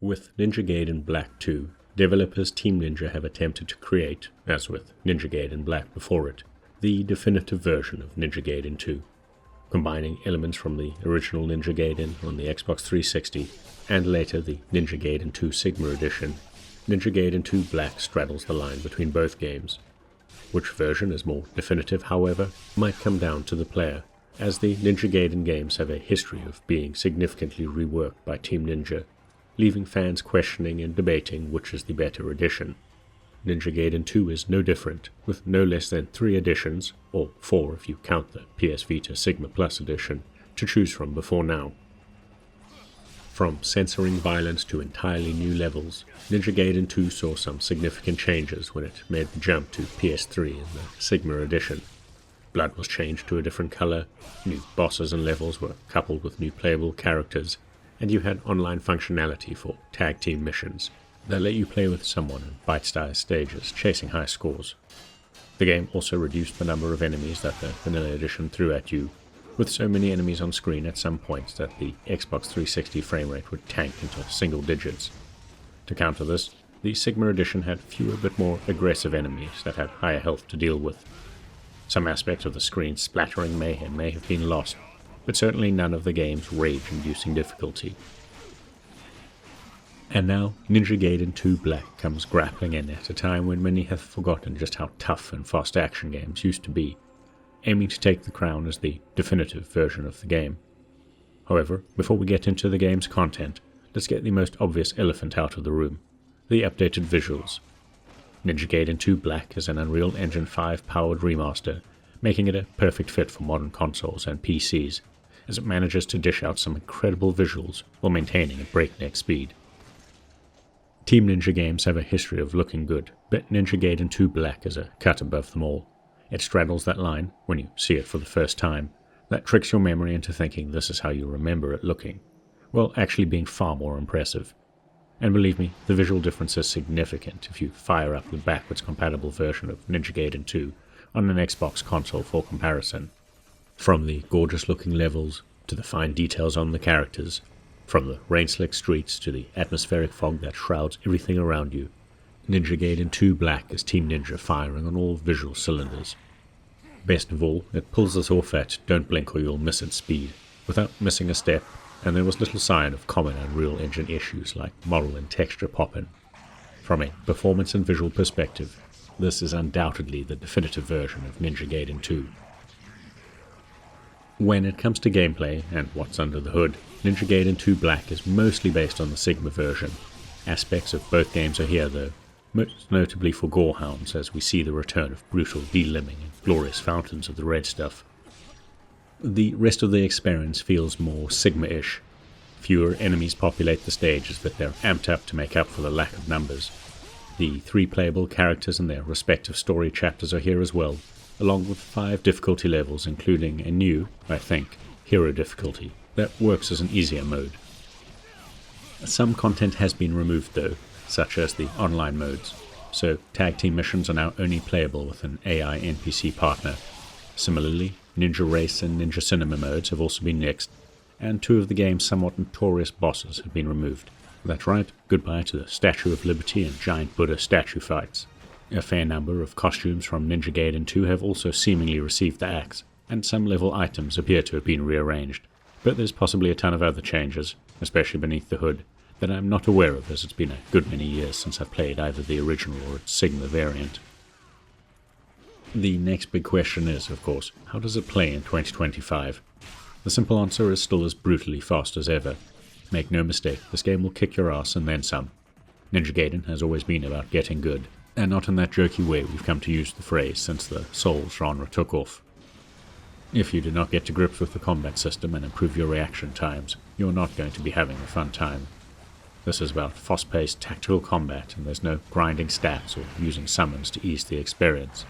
With Ninja Gaiden Black 2, developers Team Ninja have attempted to create, as with Ninja Gaiden Black before it, the definitive version of Ninja Gaiden 2, combining elements from the original Ninja Gaiden on the Xbox 360 and later the Ninja Gaiden 2 Sigma Edition. Ninja Gaiden 2 Black straddles the line between both games. Which version is more definitive, however, might come down to the player, as the Ninja Gaiden games have a history of being significantly reworked by Team Ninja, leaving fans questioning and debating which is the better edition. Ninja Gaiden 2 is no different, with no less than 3 editions, or 4 if you count the PS Vita Sigma Plus edition, to choose from before now. From censoring violence to entirely new levels, Ninja Gaiden 2 saw some significant changes when it made the jump to PS3 in the Sigma edition. Blood was changed to a different color, new bosses and levels were coupled with new playable characters, and you had online functionality for tag team missions that let you play with someone in bite-sized stages, chasing high scores. The game also reduced the number of enemies that the vanilla edition threw at you, with so many enemies on screen at some points that the Xbox 360 frame rate would tank into single digits. To counter this, the Sigma edition had fewer but more aggressive enemies that had higher health to deal with. Some aspects of the screen splattering mayhem may have been lost, but certainly none of the game's rage-inducing difficulty. And now, Ninja Gaiden 2 Black comes grappling in at a time when many have forgotten just how tough and fast action games used to be, aiming to take the crown as the definitive version of the game. However, before we get into the game's content, let's get the most obvious elephant out of the room: the updated visuals. Ninja Gaiden 2 Black is an Unreal Engine 5 powered remaster, making it a perfect fit for modern consoles and PCs, as it manages to dish out some incredible visuals while maintaining a breakneck speed. Team Ninja games have a history of looking good, but Ninja Gaiden 2 Black is a cut above them all. It straddles that line, when you see it for the first time, that tricks your memory into thinking this is how you remember it looking, while actually being far more impressive. And believe me, the visual difference is significant if you fire up the backwards compatible version of Ninja Gaiden 2 on an Xbox console for comparison. From the gorgeous looking levels, to the fine details on the characters, from the rain-slick streets to the atmospheric fog that shrouds everything around you, Ninja Gaiden 2 Black is Team Ninja firing on all visual cylinders. Best of all, it pulls us off at don't blink or you'll miss its speed, without missing a step, and there was little sign of common Unreal Engine issues like model and texture popping. From a performance and visual perspective, this is undoubtedly the definitive version of Ninja Gaiden 2. When it comes to gameplay and what's under the hood, Ninja Gaiden 2 Black is mostly based on the Sigma version. Aspects of both games are here though, most notably for gorehounds as we see the return of brutal delimbing and glorious fountains of the red stuff. The rest of the experience feels more Sigma-ish. Fewer enemies populate the stages, but they're amped up to make up for the lack of numbers. The 3 playable characters and their respective story chapters are here as well, along with 5 difficulty levels including a new, I think, hero difficulty that works as an easier mode. Some content has been removed though, such as the online modes, so tag team missions are now only playable with an AI NPC partner. Similarly, Ninja Race and Ninja Cinema modes have also been nixed, and 2 of the game's somewhat notorious bosses have been removed. That's right, goodbye to the Statue of Liberty and giant Buddha statue fights. A fair number of costumes from Ninja Gaiden 2 have also seemingly received the axe, and some level items appear to have been rearranged. But there's possibly a ton of other changes, especially beneath the hood, that I'm not aware of as it's been a good many years since I've played either the original or its Sigma variant. The next big question is, of course, how does it play in 2025? The simple answer is still as brutally fast as ever. Make no mistake, this game will kick your ass and then some. Ninja Gaiden has always been about getting good, and not in that jerky way we've come to use the phrase since the Souls genre took off. If you do not get to grips with the combat system and improve your reaction times, you're not going to be having a fun time. This is about fast-paced tactical combat, and there's no grinding stats or using summons to ease the experience.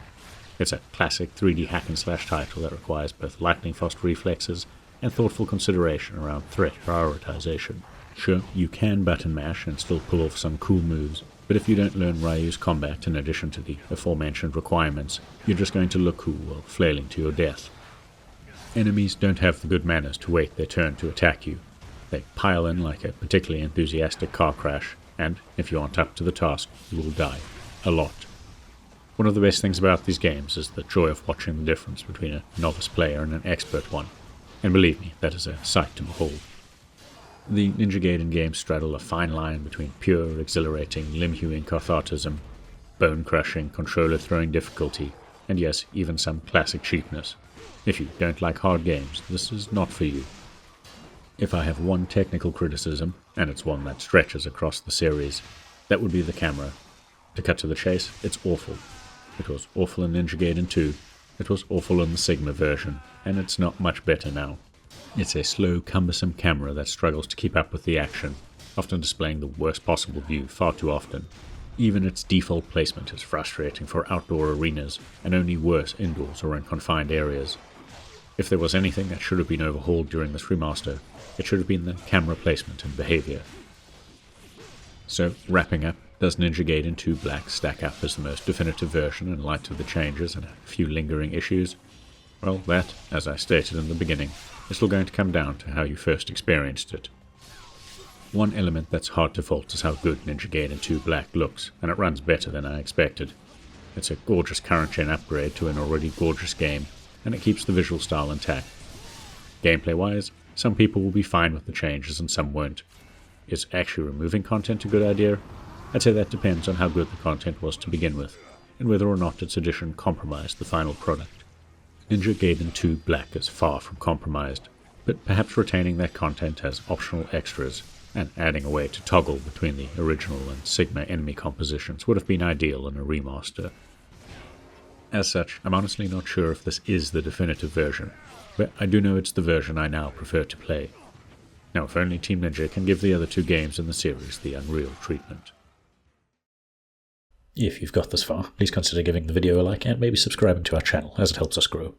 It's a classic 3D hack-and-slash title that requires both lightning-fast reflexes and thoughtful consideration around threat prioritization. Sure, you can button mash and still pull off some cool moves, but if you don't learn Ryu's combat in addition to the aforementioned requirements, you're just going to look cool while flailing to your death. Enemies don't have the good manners to wait their turn to attack you. They pile in like a particularly enthusiastic car crash, and if you aren't up to the task, you will die. A lot. One of the best things about these games is the joy of watching the difference between a novice player and an expert one, and believe me, that is a sight to behold. The Ninja Gaiden games straddle a fine line between pure, exhilarating, limb-hewing cathartism, bone-crushing, controller-throwing difficulty, and yes, even some classic cheapness. If you don't like hard games, this is not for you. If I have one technical criticism, and it's one that stretches across the series, that would be the camera. To cut to the chase, it's awful. It was awful in Ninja Gaiden 2, it was awful in the Sigma version, and it's not much better now. It's a slow, cumbersome camera that struggles to keep up with the action, often displaying the worst possible view far too often. Even its default placement is frustrating for outdoor arenas, and only worse indoors or in confined areas. If there was anything that should have been overhauled during this remaster, it should have been the camera placement and behavior. So, wrapping up, does Ninja Gaiden 2 Black stack up as the most definitive version in light of the changes and a few lingering issues? Well, that, as I stated in the beginning, is still going to come down to how you first experienced it. One element that's hard to fault is how good Ninja Gaiden 2 Black looks, and it runs better than I expected. It's a gorgeous current-gen upgrade to an already gorgeous game, and it keeps the visual style intact. Gameplay-wise, some people will be fine with the changes and some won't. Is actually removing content a good idea? I'd say that depends on how good the content was to begin with, and whether or not its addition compromised the final product. Ninja Gaiden 2 Black is far from compromised, but perhaps retaining that content as optional extras and adding a way to toggle between the original and Sigma enemy compositions would have been ideal in a remaster. As such, I'm honestly not sure if this is the definitive version, but I do know it's the version I now prefer to play. Now, if only Team Ninja can give the other two games in the series the Unreal treatment. If you've got this far, please consider giving the video a like and maybe subscribing to our channel, as it helps us grow.